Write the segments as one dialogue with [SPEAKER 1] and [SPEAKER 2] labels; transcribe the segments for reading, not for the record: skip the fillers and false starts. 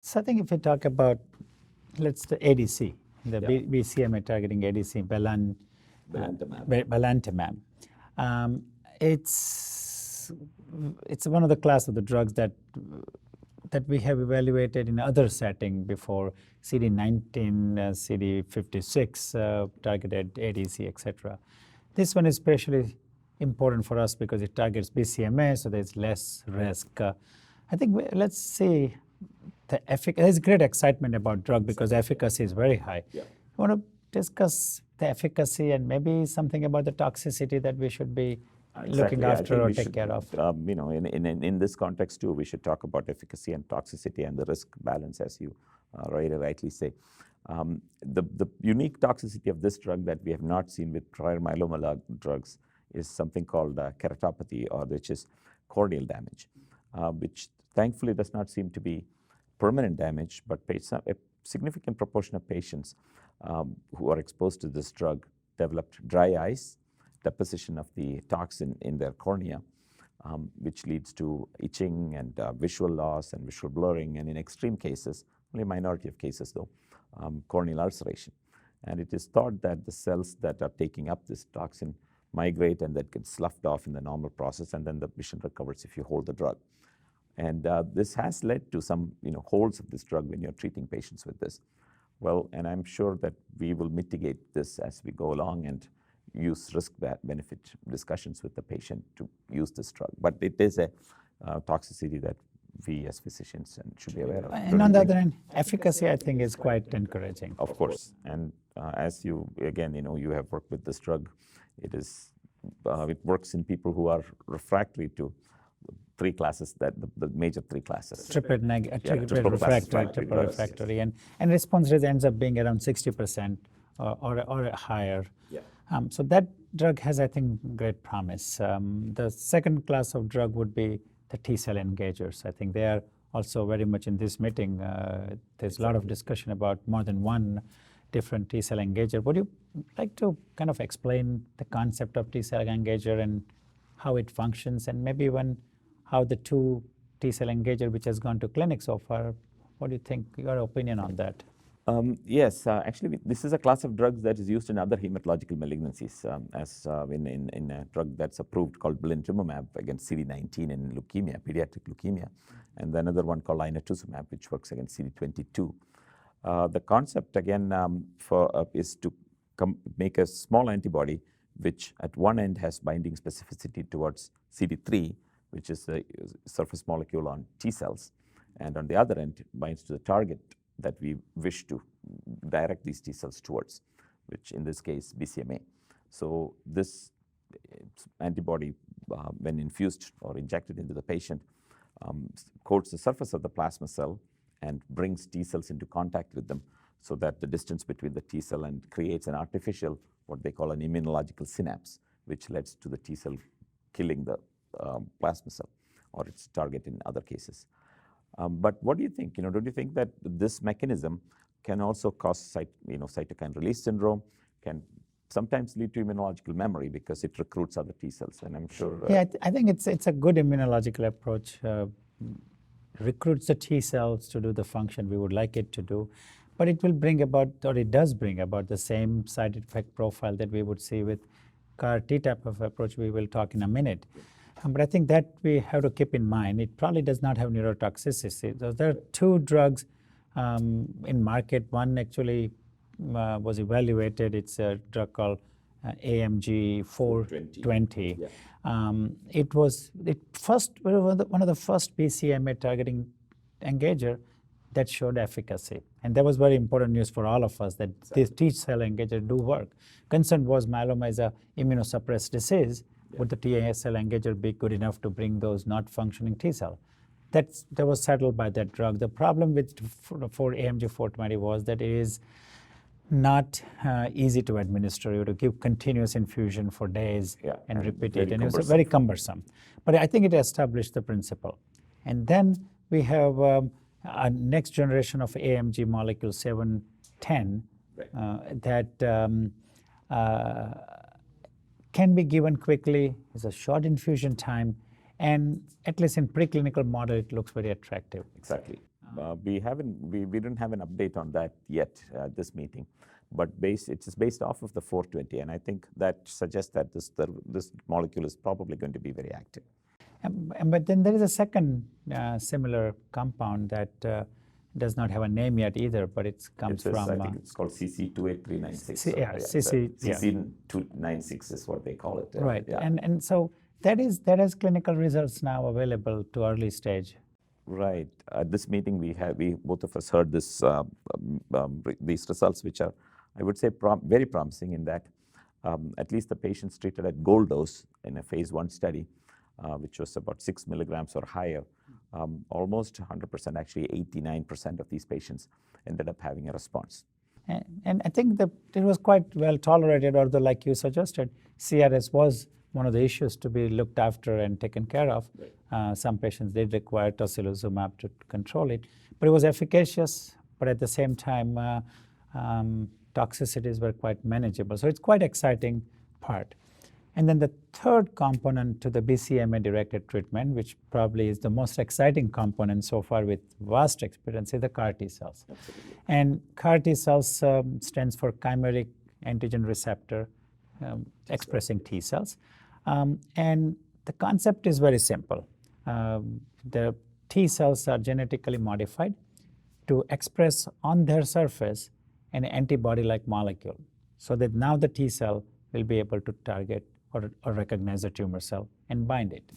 [SPEAKER 1] So I think if we talk about, the ADC, the
[SPEAKER 2] Yeah.
[SPEAKER 1] BCMA targeting ADC, belantamab. It's one of the class of the drugs that we have evaluated in other setting before, CD19, CD56 targeted ADC, etc. This one is especially important for us because it targets BCMA, so there's less risk. I think let's see the efficacy. There's great excitement about drug because efficacy is very high.
[SPEAKER 2] Yeah.
[SPEAKER 1] You want to discuss the efficacy and maybe something about the toxicity that we should be looking after or take care of?
[SPEAKER 2] In this context too, we should talk about efficacy and toxicity and the risk balance, as you rightly say. The unique toxicity of this drug that we have not seen with prior myeloma drugs is something called keratopathy, or which is corneal damage, which thankfully does not seem to be permanent damage, but a significant proportion of patients who are exposed to this drug developed dry eyes, deposition of the toxin in their cornea, which leads to itching and visual loss and visual blurring, and in extreme cases, only a minority of cases though, corneal ulceration. And it is thought that the cells that are taking up this toxin migrate and that gets sloughed off in the normal process, and then the vision recovers if you hold the drug. And this has led to some holds of this drug when you're treating patients with this. Well, and I'm sure that we will mitigate this as we go along and use risk-benefit discussions with the patient to use this drug. But it is a toxicity that we as physicians should be aware of.
[SPEAKER 1] And on the other hand, efficacy I think is quite encouraging.
[SPEAKER 2] Of course, and as you have worked with this drug, it works in people who are refractory to three classes, the major three classes.
[SPEAKER 1] Triple refractory, and response rate ends up being around 60% or higher.
[SPEAKER 2] Yeah.
[SPEAKER 1] So that drug has, I think, great promise. The second class of drug would be the T-cell engagers. I think they are also very much in this meeting. There's a lot of discussion about more than one different T-cell engager. Would you like to kind of explain the concept of T-cell engager and how it functions, and maybe even how the two T-cell engager which has gone to clinic so far, what do you think, your opinion on that?
[SPEAKER 2] Yes, actually, this is a class of drugs that is used in other hematological malignancies, in a drug that's approved called belantamab against CD19 in leukemia, pediatric leukemia, and another one called inotuzumab, which works against CD22. The concept, again, is to make a small antibody which at one end has binding specificity towards CD3, which is the surface molecule on T cells, and on the other end binds to the target that we wish to direct these T cells towards, which in this case BCMA. So this antibody, when infused or injected into the patient, coats the surface of the plasma cell and brings T cells into contact with them, so that the distance between the T cell and creates an artificial, what they call an immunological synapse, which leads to the T cell killing the plasma cell or its target in other cases. But what do you think? Don't you think that this mechanism can also cause cytokine release syndrome, can sometimes lead to immunological memory because it recruits other T cells? And I'm sure.
[SPEAKER 1] Yeah, I think it's a good immunological approach. Recruits the T cells to do the function we would like it to do, but it will bring about, or it does bring about, the same side effect profile that we would see with CAR T type of approach we will talk in a minute. But I think that we have to keep in mind, it probably does not have neurotoxicity. So there are two drugs in market. One actually was evaluated. It's a drug called AMG 420.
[SPEAKER 2] Yeah.
[SPEAKER 1] It was one of the first BCMA targeting engager that showed efficacy. And that was very important news for all of us, that these T-cell engagers do work. Concern was myeloma is a immunosuppressed disease. Would the T-cell engager be good enough to bring those not functioning T-cell? That was settled by that drug. The problem with for AMG 420 was that it is not easy to administer. You have to give continuous infusion for days and repeat it, and it was very cumbersome. But I think it established the principle. And then we have a next generation of AMG molecule 710 that can be given quickly. It's a short infusion time, and at least in preclinical model, it looks very attractive.
[SPEAKER 2] Exactly. We didn't have an update on that yet at this meeting, but it is based off of the 420, and I think that suggests that this molecule is probably going to be very active.
[SPEAKER 1] But then there is a second similar compound that does not have a name yet either, but it comes from.
[SPEAKER 2] I think it's called CC28396.
[SPEAKER 1] Yeah,
[SPEAKER 2] CC296 is what they call it.
[SPEAKER 1] Right,
[SPEAKER 2] yeah.
[SPEAKER 1] and so that has clinical results now available to early stage.
[SPEAKER 2] Right. At this meeting, we both of us heard these results, which are, I would say, very promising in that at least the patients treated at gold dose in a phase 1 study, which was about 6 milligrams or higher, almost 100%, actually 89% of these patients ended up having a response.
[SPEAKER 1] And I think that it was quite well tolerated, although like you suggested, CRS was one of the issues to be looked after and taken care of. Right. Some patients did require tocilizumab to control it, but it was efficacious, but at the same time, toxicities were quite manageable. So it's quite exciting part. And then the third component to the BCMA-directed treatment, which probably is the most exciting component so far with vast experience, is the CAR T cells.
[SPEAKER 2] Absolutely.
[SPEAKER 1] And CAR T cells stands for chimeric antigen receptor expressing T cells. And the concept is very simple. The T cells are genetically modified to express on their surface an antibody-like molecule, so that now the T cell will be able to target or recognize the tumor cell and bind it.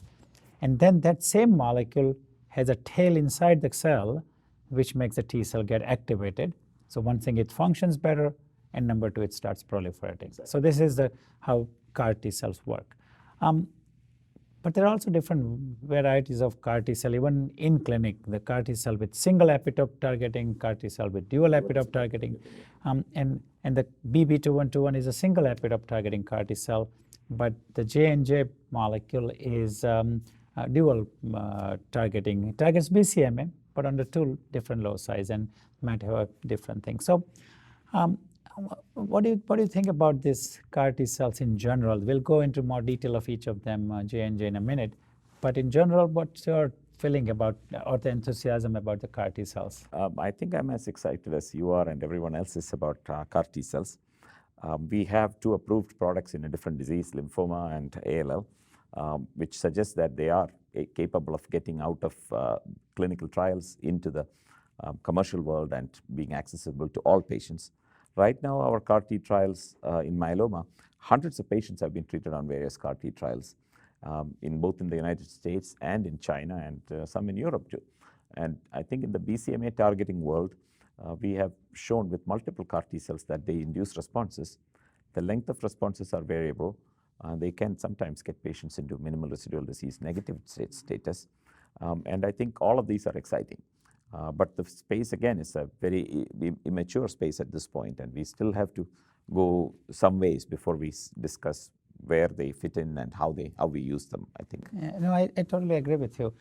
[SPEAKER 1] And then that same molecule has a tail inside the cell, which makes the T cell get activated. So one thing, it functions better, and number two, it starts proliferating. Exactly. So this is how CAR T cells work. But there are also different varieties of CAR T cell, even in clinic. The CAR T cell with single epitope targeting, CAR T cell with dual epitope targeting, and the BB2121 is a single epitope targeting CAR T cell, but the J&J molecule is dual targeting. It targets BCMA, but under 2 different loci and might have a different thing. So what do you think about these CAR T cells in general? We'll go into more detail of each of them, J&J in a minute. But in general, what's your feeling about, or the enthusiasm about the CAR T cells?
[SPEAKER 2] I think I'm as excited as you are and everyone else is about CAR T cells. We have 2 approved products in a different disease, lymphoma and ALL, which suggests that they are capable of getting out of clinical trials into the commercial world and being accessible to all patients. Right now, our CAR T trials in myeloma, hundreds of patients have been treated on various CAR T trials, both in the United States and in China, and some in Europe too. And I think in the BCMA targeting world, we have shown with multiple CAR T cells that they induce responses. The length of responses are variable. They can sometimes get patients into minimal residual disease negative status. And I think all of these are exciting. But the space, again, is a very immature space at this point, and we still have to go some ways before we discuss where they fit in and how we use them, I think.
[SPEAKER 1] No, I totally agree with you.